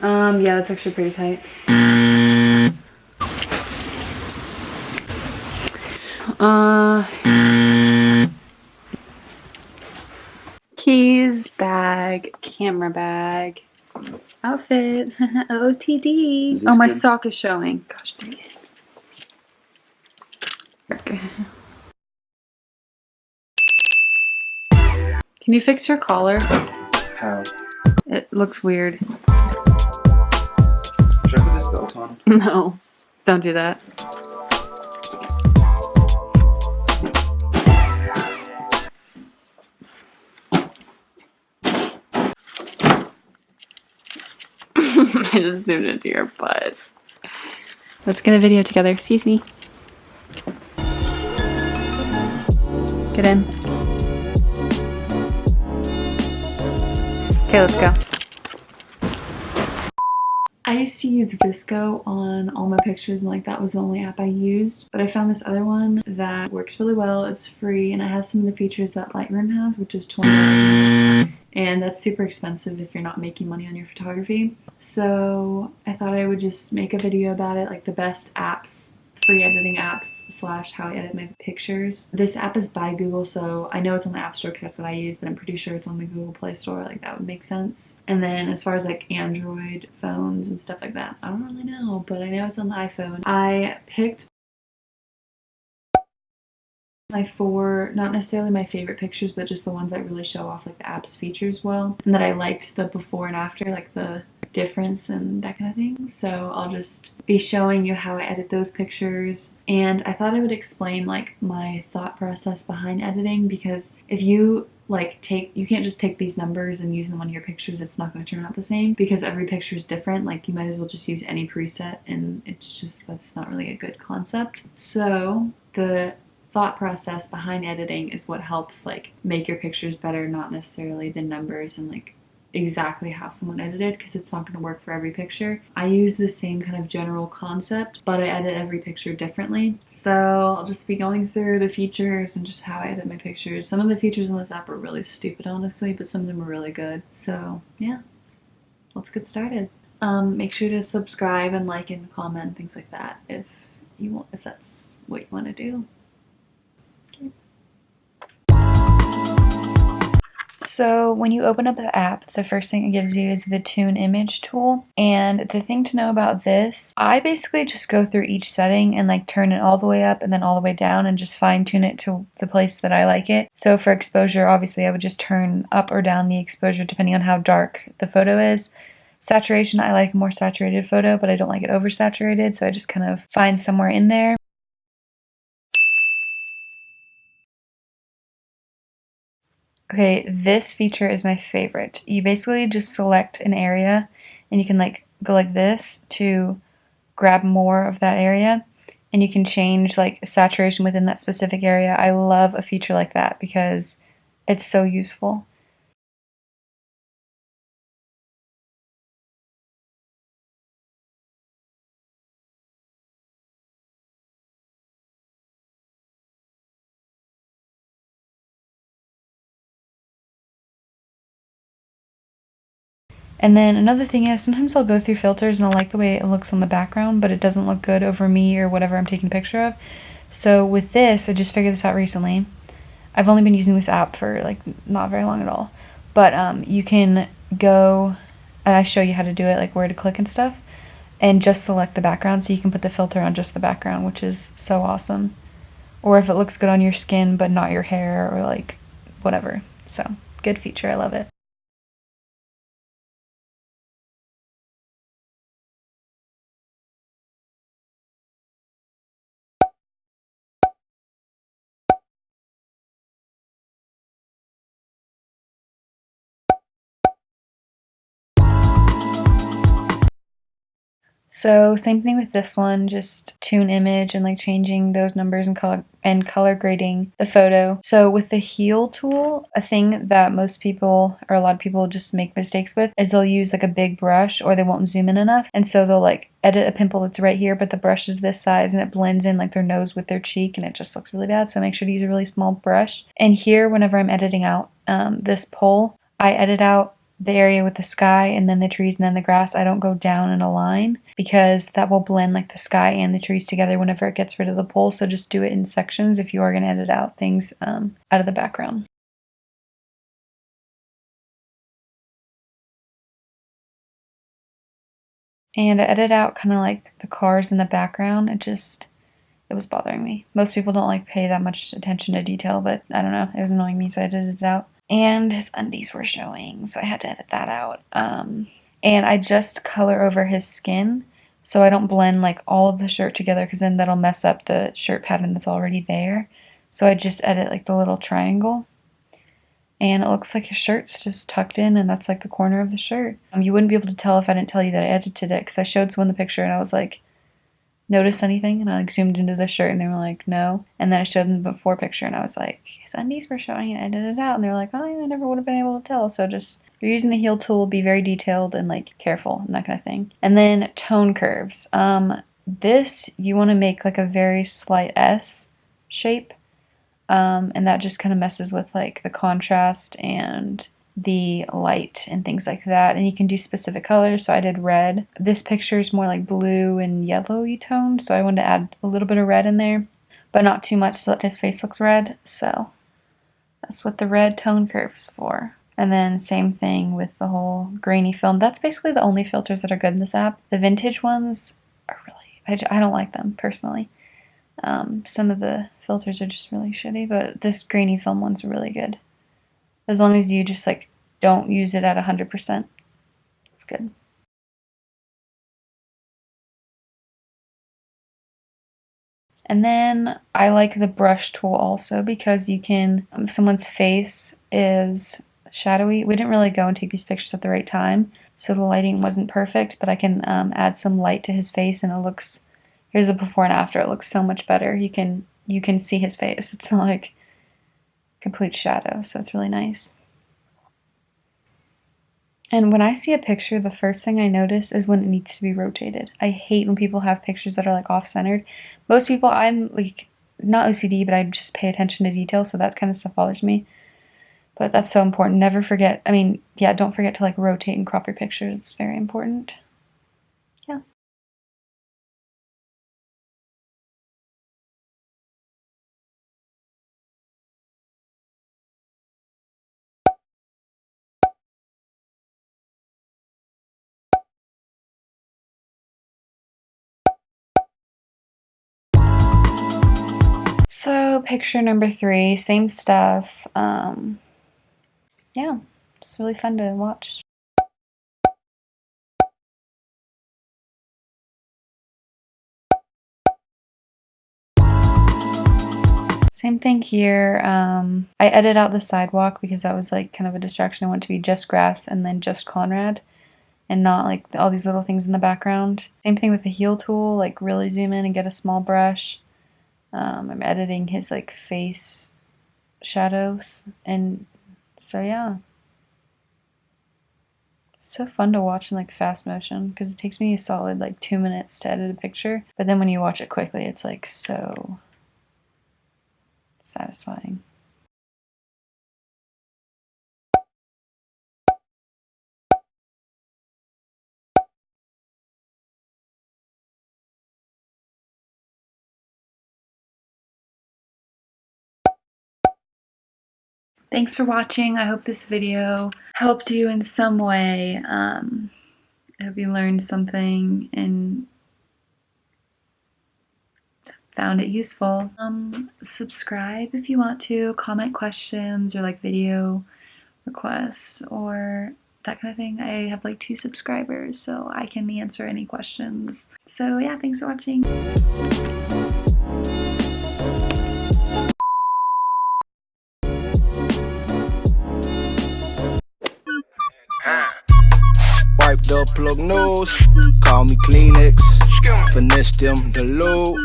Yeah, that's actually pretty tight. Keys, bag, camera bag, outfit, OTD. Oh, my sock is showing. Gosh dang it. Okay. Can you fix your collar? How? It looks weird. Should I put this belt on? No, don't do that. I just zoomed into your butt. Let's get a video together. Excuse me. Get in. Okay, let's go. I used to use VSco on all my pictures, and like that was the only app I used, but I found this other one that works really well. It's free and it has some of the features that Lightroom has, which is $20, and that's super expensive if you're not making money on your photography. So I thought I would just make a video about it, like the best apps, free editing apps / how I edit my pictures. This app is by Google, so I know it's on the App Store because that's what I use, but I'm pretty sure it's on the Google Play Store. Like that would make sense. And then as far as like Android phones and stuff like that, I don't really know, but I know it's on the iPhone. I picked my 4, not necessarily my favorite pictures, but just the ones that really show off like the app's features well, and that I liked the before and after, like the difference and that kind of thing. So I'll just be showing you how I edit those pictures, and I thought I would explain like my thought process behind editing, because if you you can't just take these numbers and use them on your pictures. It's not going to turn out the same because every picture is different. Like you might as well just use any preset, and it's just, that's not really a good concept. So the thought process behind editing is what helps like make your pictures better, not necessarily the numbers and like exactly how someone edited, because it's not going to work for every picture. I use the same kind of general concept, but I edit every picture differently. So I'll just be going through the features and just how I edit my pictures. Some of the features on this app are really stupid, honestly, but some of them are really good. So yeah, let's get started. Make sure to subscribe and like and comment, things like that, if that's what you want to do. So when you open up the app, the first thing it gives you is the tune image tool. And the thing to know about this, I basically just go through each setting and like turn it all the way up and then all the way down and just fine tune it to the place that I like it. So for exposure, obviously I would just turn up or down the exposure depending on how dark the photo is. Saturation, I like a more saturated photo, but I don't like it oversaturated, so I just kind of find somewhere in there. Okay, this feature is my favorite. You basically just select an area and you can like go like this to grab more of that area, and you can change like saturation within that specific area. I love a feature like that because it's so useful. And then another thing is sometimes I'll go through filters and I'll like the way it looks on the background, but it doesn't look good over me or whatever I'm taking a picture of. So with this, I just figured this out recently. I've only been using this app for like not very long at all, but you can go, and I show you how to do it, like where to click and stuff, and just select the background, so you can put the filter on just the background, which is so awesome. Or if it looks good on your skin but not your hair, or like whatever. So good feature, I love it. So same thing with this one, just tune image and like changing those numbers and color grading the photo. So with the heal tool, a thing that most people, or a lot of people, just make mistakes with is they'll use like a big brush, or they won't zoom in enough, and so they'll like edit a pimple that's right here, but the brush is this size and it blends in like their nose with their cheek, and it just looks really bad. So make sure to use a really small brush. And here, whenever I'm editing out this pole, I edit out the area with the sky and then the trees and then the grass, I don't go down in a line because that will blend like the sky and the trees together whenever it gets rid of the pole. So just do it in sections if you are going to edit out things out of the background. And I edited out kind of like the cars in the background. It was bothering me. Most people don't like pay that much attention to detail, but I don't know. It was annoying me, so I edited it out. And his undies were showing, so I had to edit that out. And I just color over his skin, so I don't blend like all of the shirt together, because then that'll mess up the shirt pattern that's already there. So I just edit like the little triangle. And it looks like his shirt's just tucked in, and that's like the corner of the shirt. You wouldn't be able to tell if I didn't tell you that I edited it, because I showed someone the picture and I was like, notice anything? And I like zoomed into the shirt and they were like, no. And then I showed them the before picture and I was like, his undies were showing, and I edited it out. And they were like, oh, yeah, I never would have been able to tell. So just, if you're using the heel tool, be very detailed and like careful and that kind of thing. And then tone curves. This, you want to make like a very slight S shape. And that just kind of messes with like the contrast and the light and things like that. And you can do specific colors, so I did red. This picture is more like blue and yellowy toned, so I wanted to add a little bit of red in there, but not too much so that his face looks red. So that's what the red tone curve's for. And then same thing with the whole grainy film. That's basically the only filters that are good in this app. The vintage ones are really, I don't like them personally. Some of the filters are just really shitty, but this grainy film one's really good. As long as you just like don't use it at 100%, it's good. And then I like the brush tool also, because you can, if someone's face is shadowy, we didn't really go and take these pictures at the right time, so the lighting wasn't perfect, but I can add some light to his face and it looks, here's a before and after, it looks so much better. You can see his face. It's not like complete shadow, so it's really nice. And when I see a picture, the first thing I notice is when it needs to be rotated. I hate when people have pictures that are like off-centered. Most people, I'm like not OCD, but I just pay attention to detail, so that kind of stuff bothers me. But that's so important. Never forget, don't forget to like rotate and crop your pictures. It's very important. Yeah. So picture number 3, same stuff. Yeah, it's really fun to watch. Same thing here. I edited out the sidewalk because that was like kind of a distraction. I want it to be just grass and then just Conrad, and not like all these little things in the background. Same thing with the heel tool, like really zoom in and get a small brush. I'm editing his like face shadows, and so yeah. It's so fun to watch in like fast motion because it takes me a solid like 2 minutes to edit a picture, but then when you watch it quickly, it's like so satisfying. Thanks for watching. I hope this video helped you in some way. I hope you learned something and found it useful. Subscribe if you want to, comment questions or like video requests or that kind of thing. I have like 2 subscribers, so I can answer any questions. So yeah, thanks for watching. Wipe the plug nose, call me Kleenex, finesse them the load.